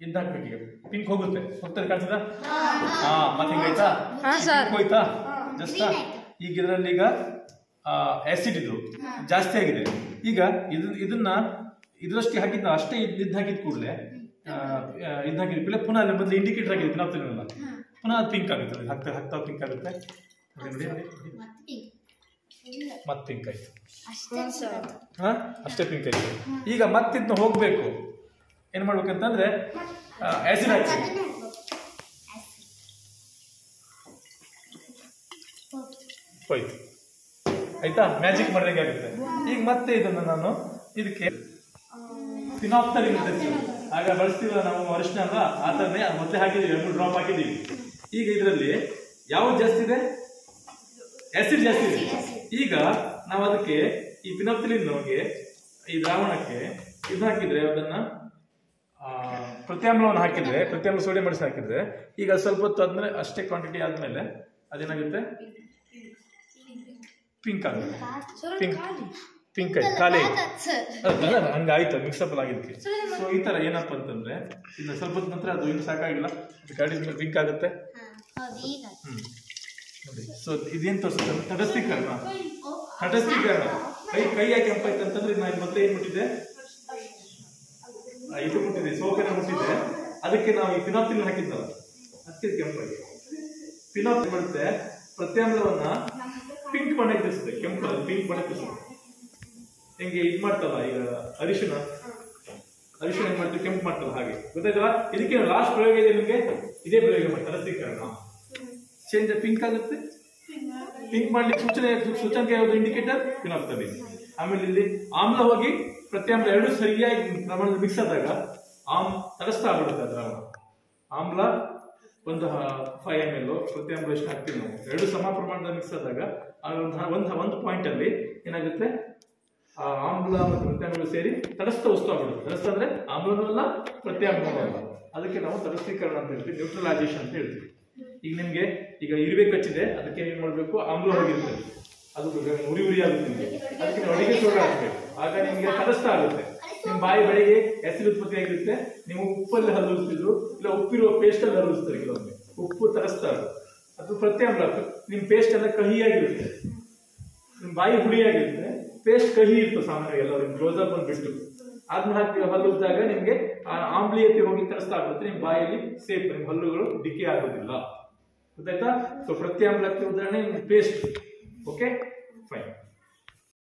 ಇದ್ ಹಾಕ್ಬೇಕು. ಈಗ ಪಿಂಕ್ ಹೋಗ್ತದೆ ಕಾಣ್ತದ? ಹಾ, ಮತ್ತೆ ಹಿಂಗಾಯ್ತಾ? ಹೋಯ್ತಾ ಜಸ್ಟ್? ಈಗ ಇದರಲ್ಲಿ ಈಗ ಆಸಿಡ್ ಇದು ಜಾಸ್ತಿ ಆಗಿದೆ. ಈಗ ಇದನ್ನ ಇದರಷ್ಟೇ ಹಾಕಿದ್ ನಾವು ಅಷ್ಟೇ ಇದ್ ಹಾಕಿದ ಕೂಡಲೇ ಪುನಃ ಅಲ್ಲಿ ಮೊದಲು ಇಂಡಿಕೇಟರ್ ಆಗಿದೆ ಪಿನಾಪ್ತಲಿನೆಲ್ಲ, ಪುನಃ ಅದು ಪಿಂಕ್ ಆಗುತ್ತೆ. ಹಾಕ್ತಾ ಹಾಕ್ತಾ ಪಿಂಕ್ ಆಗುತ್ತೆ. ನೋಡಿ ಮತ್ತೆ ಪಿಂಕ್ ಆಯ್ತು. ಹಾ, ಅಷ್ಟೇ ಪಿಂಕ್ ಆಯ್ತು. ಈಗ ಮತ್ತಿದ್ನ ಹೋಗ್ಬೇಕು. ಏನ್ ಮಾಡ್ಬೇಕಂತಂದ್ರೆ ಆಸಿಡ್ ಹಾಕ್ಬೇಕು. ಹೋಯ್ತು ಆಯ್ತಾ? ಮ್ಯಾಜಿಕ್ ಮಾಡಿದಂಗೆ ಆಗುತ್ತೆ. ಈಗ ಮತ್ತೆ ಇದನ್ನು ನಾನು ಇದಕ್ಕೆ ಫಿನಾಪ್ತಲಿನ್ ಆಗ ಬಳಸ್ತೀವಲ್ಲ ನಾವು ಅರಿಶಿನ ಅಲ್ಲ, ಆ ಥರನೇ ಮೊದಲೇ ಹಾಕಿದೀವಿ, 2 ಡ್ರಾಪ್ ಹಾಕಿದೀವಿ. ಈಗ ಇದರಲ್ಲಿ ಯಾವ್ದು ಜಾಸ್ತಿ ಇದೆ? ಆಸಿಡ್ ಜಾಸ್ತಿ ಇದೆ. ಈಗ ನಾವು ಅದಕ್ಕೆ ಈ ಫಿನಾಪ್ತಲಿನ್ ನಮಗೆ ಈ ದ್ರಾವಣಕ್ಕೆ ಇದು ಹಾಕಿದ್ರೆ, ಅದನ್ನ ಪ್ರತ್ಯಾಮ್ಲವನ್ನು ಹಾಕಿದ್ರೆ, ಪ್ರತ್ಯಾಮ್ಲ ಸೋಡಿಯಂ ಮೆಣಸು ಹಾಕಿದ್ರೆ, ಈಗ ಸ್ವಲ್ಪ ಹೊತ್ತು ಆದ್ಮೇಲೆ ಅಷ್ಟೇ ಕ್ವಾಂಟಿಟಿ ಆದ್ಮೇಲೆ ಅದೇನಾಗುತ್ತೆ? ಪಿಂಕ್ ಆಗುತ್ತೆ. ಪಿಂಕ್ ಆಯ್ತು, ಖಾಲಿ ಹಂಗಾಯ್ತು, ಮಿಕ್ಸಪ್ ಆಗಿದ್ದಕ್ಕೆ. ಸೊ ಈ ತರ ಏನಪ್ಪ ಅಂತಂದ್ರೆ, ಇನ್ನು ಸ್ವಲ್ಪ ಹೊತ್ತು ನಂತರ ಅದು ಇನ್ನು ಸಾಕಾಗಿಲ್ಲ, ಗಾಡಿ ಪಿಂಕ್ ಆಗುತ್ತೆ. ನೋಡಿ, ಸೊ ಇದೇನ್ ತೋರಿಸುತ್ತೆ? ತಟಸ್ಥೀಕರಣ. ಕೈ ಯಾಕೆ ಕೆಂಪಾಯ್ತು ಅಂತಂದ್ರೆ, ನಾನು ಮೊದಲೇ ಏನ್ ಮುಟ್ಟಿದ್ದೆ? ಇದು ಮುಟ್ಟಿದೆ, ಸೋಪೆನ ಮುಟ್ಟಿದೆ. ಅದಕ್ಕೆ ನಾವು ಈ ಫಿನಾಪ್ತಲಿನ್ ಹಾಕಿದ್ನಲ್ಲ, ಅದಕ್ಕೆ ಕೆಂಪಾಗಿ. ಫಿನಾಪ್ತಲಿನ್ ಮಾಡುತ್ತೆ ಪ್ರತ್ಯಾಮ್ಲವನ್ನ ಪಿಂಕ್ ಬಣ್ಣಕ್ಕೆ ತಿರ್ಸುತ್ತೆ, ಕೆಂಪು ಪಿಂಕ್ ಬಣ್ಣಕ್ಕೆ ತಿರ್ಸುತ್ತೆ. ಹೆಂಗೆ ಇದು ಮಾಡ್ತಲ್ಲ ಈಗ ಅರಿಶಿನ ಏನ್ ಮಾಡ್ತೀವಿ? ಕೆಂಪು ಮಾಡ್ತಲ್ಲ, ಹಾಗೆ ಗೊತ್ತಾಯ್ತಲ್ಲ? ಇದಕ್ಕೆ ಲಾಸ್ಟ್ ಪ್ರಯೋಗ ಇದೆ ನಿಮ್ಗೆ, ಇದೇ ಪ್ರಯೋಗ ಮಾಡಿ ತಟಸ್ಥೀಕರಣ. ಚೇಂಜ್ ಪಿಂಕ್ ಆಗುತ್ತೆ. ಪಿಂಕ್ ಮಾಡ್ಲಿಕ್ಕೆ ಸೂಚನೆ ಯಾವುದು? Indicator phenolphthalein. ಆಮೇಲೆ ಇಲ್ಲಿ ಆಮ್ಲ ಹೋಗಿ ಪ್ರತ್ಯಾಮ್ಲ ಎರಡು ಸರಿಯಾಗಿ ಪ್ರಮಾಣದಲ್ಲಿ ಮಿಕ್ಸ್ ಆದಾಗ ತಟಸ್ಥ ಆಗ್ಬಿಡುತ್ತೆ ದ್ರಾವಣ. ಆಮ್ಲ ಒಂದು 5 ml, ಪ್ರತ್ಯಾಮ್ಲ ಎಷ್ಟು ಹಾಕ್ತೀವಿ ನಾವು, ಎರಡು ಸಮ ಪ್ರಮಾಣದಲ್ಲಿ ಮಿಕ್ಸ್ ಆದಾಗ ಒಂದು ಪಾಯಿಂಟ್ ಅಲ್ಲಿ ಏನಾಗುತ್ತೆ? ಆಮ್ಲ ಮತ್ತು ಪ್ರತ್ಯಾಮ್ಲ ಸೇರಿ ತಟಸ್ಥ ವಸ್ತು ಆಗ್ಬಿಡುತ್ತೆ. ತಟಸ್ಥ ಅಂದ್ರೆ ಆಮ್ಲನೂ ಅಲ್ಲ, ಪ್ರತ್ಯಾಮ್ಲನೂ ಅಲ್ಲ. ಅದಕ್ಕೆ ನಾವು ತಟಸ್ಥೀಕರಣ ಅಂತ ಹೇಳ್ತೀವಿ, ನ್ಯೂಟ್ರಲೈಸೇಷನ್ ಅಂತ ಹೇಳ್ತೀವಿ. ಈಗ ನಿಮ್ಗೆ ಈಗ ಇರುವೆ ಕಚ್ಚಿದೆ, ಅದಕ್ಕೆ ಏನ್ ಮಾಡ್ಬೇಕು? ಆಮ್ಲ ಹೋಗಿರುತ್ತೆ, ಅದು ಉರಿ ಆಗುತ್ತೆ ನಿಮಗೆ. ಅದಕ್ಕೆ ನೀವು ಅಡಿಗೆ ಸೋಡಾ ಹಾಕ್ಬೇಕು, ಆಗ ನಿಮ್ಗೆ ತಟಸ್ಥ ಆಗುತ್ತೆ. ನಿಮ್ ಬಾಯಿ ಬಳಿಗೆ ಆಸಿಡ್ ಉತ್ಪತ್ತಿ ಆಗಿರುತ್ತೆ. ನೀವು ಉಪ್ಪಲ್ಲಿ ಹಲ್ಲುತ್ತಿದ್ರು, ಇಲ್ಲ ಉಪ್ಪಿರುವ ಪೇಸ್ಟ್ ಅಲ್ಲಿ ಹಲ್ಲುತ್ತಾರೆ. ಕೆಲವೊಮ್ಮೆ ಉಪ್ಪು ತಟಸ್ಥ, ಅದು ಪ್ರತ್ಯಾಮ್ಲ. ನಿಮ್ ಪೇಸ್ಟ್ ಎಲ್ಲ ಕಹಿಯಾಗಿರುತ್ತೆ, ನಿಮ್ ಬಾಯಿ ಹುಳಿಯಾಗಿರುತ್ತೆ, ಪೇಸ್ಟ್ ಕಹಿ ಇರ್ತದೆ ಸಾಮಾನ್ಯವಾಗಿ ಎಲ್ಲರೂ ಕ್ಲೋಸಪ್ ಒಂದು ಬಿಟ್ಟು. ಅದನ್ನ ಹಾಕಿ ಹಲ್ಲುದ್ದಾಗ ನಿಮ್ಗೆ ಆಮ್ಲೀಯತೆ ಹೋಗಿ ತಟಸ್ಥ ಆಗುತ್ತೆ. ನಿಮ್ ಬಾಯಲ್ಲಿ ಸೇಫ್, ನಿಮ್ ಹಲ್ಲುಗಳು ಡಿಕೆ ಆಗೋದಿಲ್ಲ. ಗೊತ್ತಾಯ್ತಾ? ಸೊ ಪ್ರತ್ಯಾಮ್ಲಕ್ಕೆ ಉದಾಹರಣೆ ಪೇಸ್ಟ್. Okay, fine.